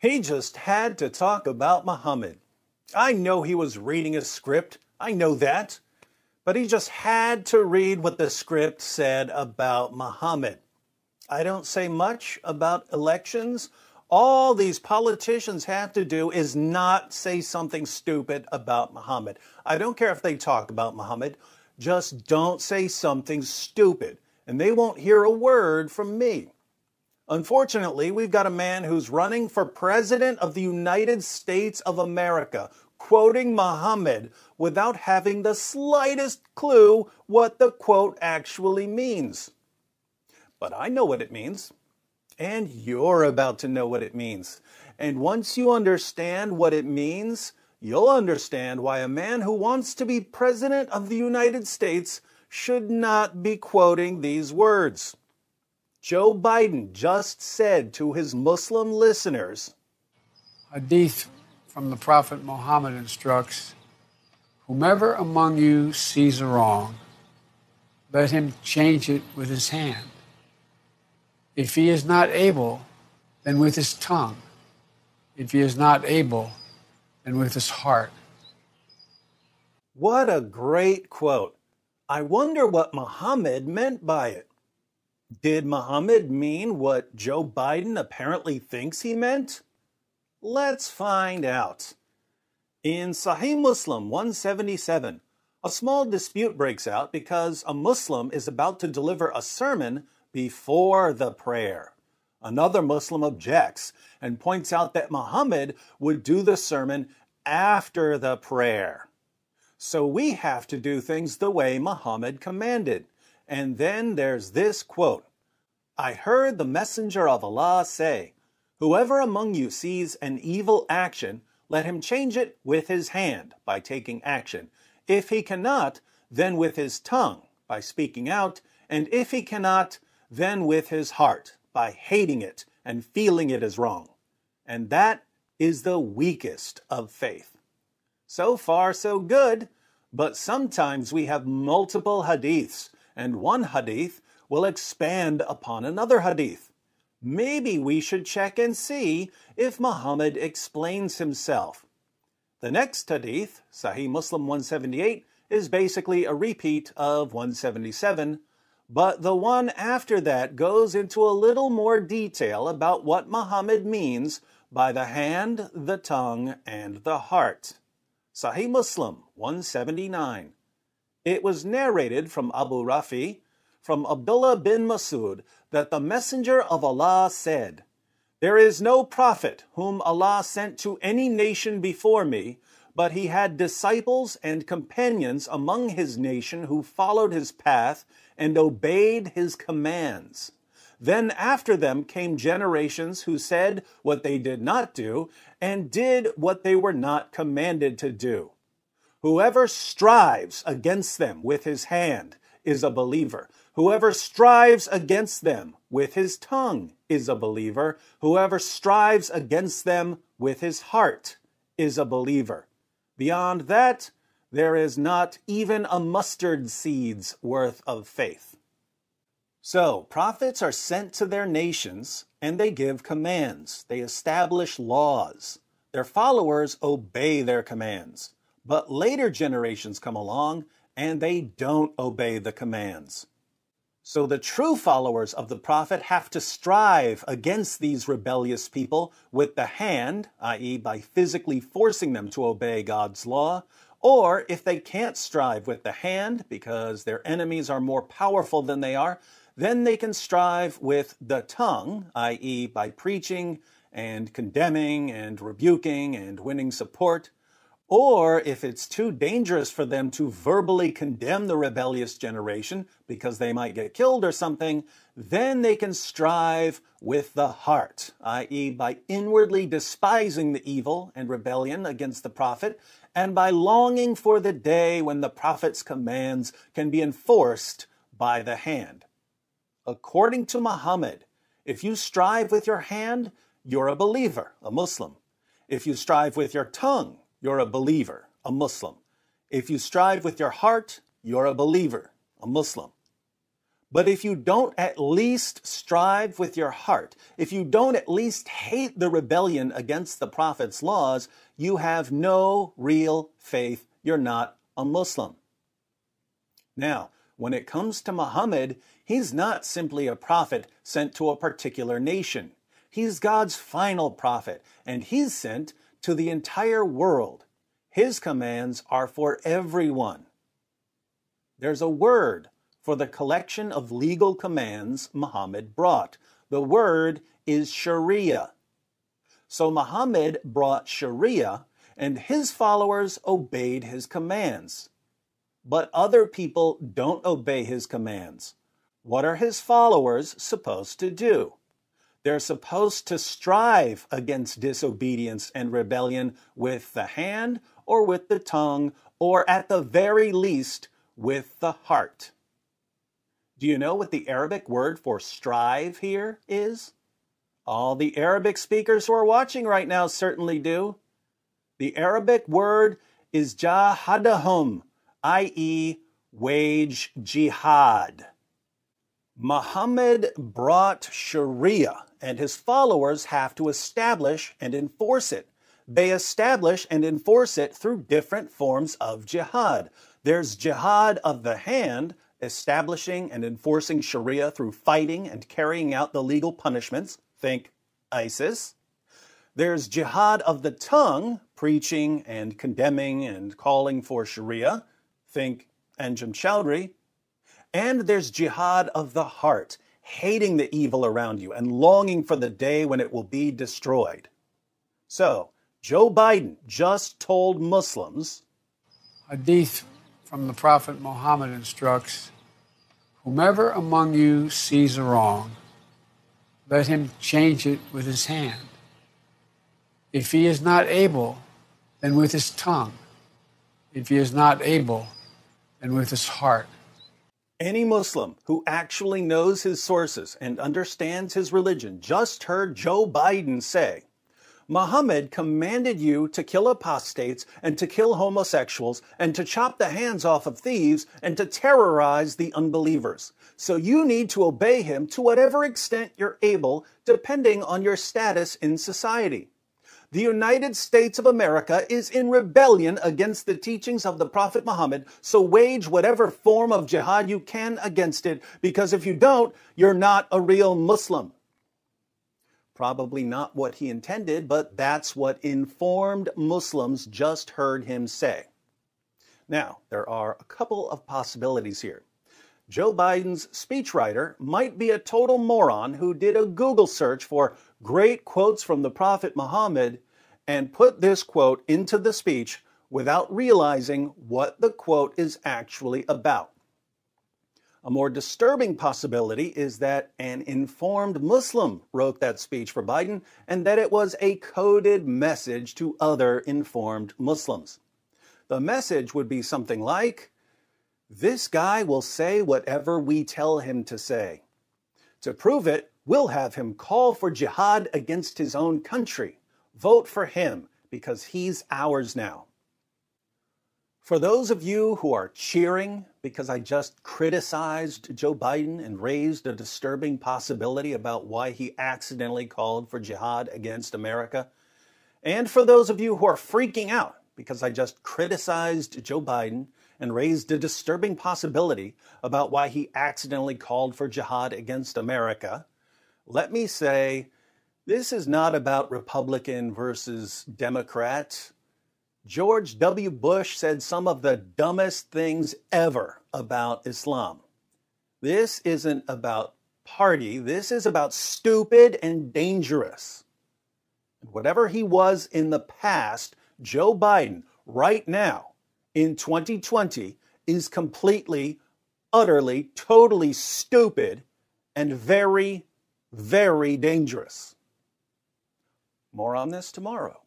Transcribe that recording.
He just had to talk about Muhammad. I know he was reading a script. I know that. But he just had to read what the script said about Muhammad. I don't say much about elections. All these politicians have to do is not say something stupid about Muhammad. I don't care if they talk about Muhammad. Just don't say something stupid, and they won't hear a word from me. Unfortunately, we've got a man who's running for president of the United States of America, quoting Muhammad without having the slightest clue what the quote actually means. But I know what it means, and you're about to know what it means. And once you understand what it means, you'll understand why a man who wants to be president of the United States should not be quoting these words. Joe Biden just said to his Muslim listeners, Hadith from the Prophet Mohammed instructs, whomever among you sees a wrong, let him change it with his hand. If he is not able, then with his tongue. If he is not able, then with his heart. What a great quote. I wonder what Muhammad meant by it. Did Muhammad mean what Joe Biden apparently thinks he meant? Let's find out. In Sahih Muslim 177, a small dispute breaks out because a Muslim is about to deliver a sermon before the prayer. Another Muslim objects and points out that Muhammad would do the sermon after the prayer. So we have to do things the way Muhammad commanded. And then there's this quote, I heard the messenger of Allah say, whoever among you sees an evil action, let him change it with his hand by taking action. If he cannot, then with his tongue by speaking out. And if he cannot, then with his heart by hating it and feeling it is wrong. And that is the weakest of faith. So far, so good. But sometimes we have multiple hadiths, and one hadith will expand upon another hadith. Maybe we should check and see if Muhammad explains himself. The next hadith, Sahih Muslim 178, is basically a repeat of 177, but the one after that goes into a little more detail about what Muhammad means by the hand, the tongue, and the heart. Sahih Muslim 179. It was narrated from Abu Rafi, from Abdullah bin Masud, that the Messenger of Allah said, there is no prophet whom Allah sent to any nation before me, but he had disciples and companions among his nation who followed his path and obeyed his commands. Then after them came generations who said what they did not do and did what they were not commanded to do. Whoever strives against them with his hand is a believer. Whoever strives against them with his tongue is a believer. Whoever strives against them with his heart is a believer. Beyond that, there is not even a mustard seed's worth of faith. So, prophets are sent to their nations, and they give commands. They establish laws. Their followers obey their commands. But later generations come along, and they don't obey the commands. So the true followers of the prophet have to strive against these rebellious people with the hand, i.e. by physically forcing them to obey God's law, or if they can't strive with the hand because their enemies are more powerful than they are, then they can strive with the tongue, i.e. by preaching and condemning and rebuking and winning support. Or if it's too dangerous for them to verbally condemn the rebellious generation because they might get killed or something, then they can strive with the heart, i.e. by inwardly despising the evil and rebellion against the prophet, and by longing for the day when the prophet's commands can be enforced by the hand. According to Muhammad, if you strive with your hand, you're a believer, a Muslim. If you strive with your tongue, you're a believer, a Muslim. If you strive with your heart, you're a believer, a Muslim. But if you don't at least strive with your heart, if you don't at least hate the rebellion against the Prophet's laws, you have no real faith. You're not a Muslim. Now, when it comes to Muhammad, he's not simply a prophet sent to a particular nation. He's God's final prophet, and he's sent to the entire world. His commands are for everyone. There's a word for the collection of legal commands Muhammad brought. The word is sharia. So Muhammad brought sharia, and his followers obeyed his commands. But other people don't obey his commands. What are his followers supposed to do? They're supposed to strive against disobedience and rebellion with the hand or with the tongue, or at the very least, with the heart. Do you know what the Arabic word for strive here is? All the Arabic speakers who are watching right now certainly do. The Arabic word is jahadahum, i.e., wage jihad. Muhammad brought sharia, and his followers have to establish and enforce it. They establish and enforce it through different forms of jihad. There's jihad of the hand, establishing and enforcing sharia through fighting and carrying out the legal punishments. Think ISIS. There's jihad of the tongue, preaching and condemning and calling for sharia. Think Anjem Chowdhury. And there's jihad of the heart, hating the evil around you and longing for the day when it will be destroyed. So, Joe Biden just told Muslims, hadith from the Prophet Mohammed instructs, whomever among you sees a wrong, let him change it with his hand. If he is not able, then with his tongue. If he is not able, then with his heart. any Muslim who actually knows his sources and understands his religion just heard Joe Biden say, Muhammad commanded you to kill apostates and to kill homosexuals and to chop the hands off of thieves and to terrorize the unbelievers. So you need to obey him to whatever extent you're able, depending on your status in society. The United States of America is in rebellion against the teachings of the Prophet Muhammad, so wage whatever form of jihad you can against it, because if you don't, you're not a real Muslim. Probably not what he intended, but that's what informed Muslims just heard him say. Now, there are a couple of possibilities here. Joe Biden's speechwriter might be a total moron who did a Google search for great quotes from the Prophet Muhammad and put this quote into the speech without realizing what the quote is actually about. A more disturbing possibility is that an informed Muslim wrote that speech for Biden and that it was a coded message to other informed Muslims. The message would be something like, "This guy will say whatever we tell him to say. To prove it, we'll have him call for jihad against his own country. Vote for him because he's ours now." For those of you who are cheering because I just criticized Joe Biden and raised a disturbing possibility about why he accidentally called for jihad against America, and for those of you who are freaking out because I just criticized Joe Biden and raised a disturbing possibility about why he accidentally called for jihad against America, let me say, this is not about Republican versus Democrat. George W. Bush said some of the dumbest things ever about Islam. This isn't about party. This is about stupid and dangerous. Whatever he was in the past, Joe Biden, right now, in 2020, is completely, utterly, totally stupid and very, very dangerous. More on this tomorrow.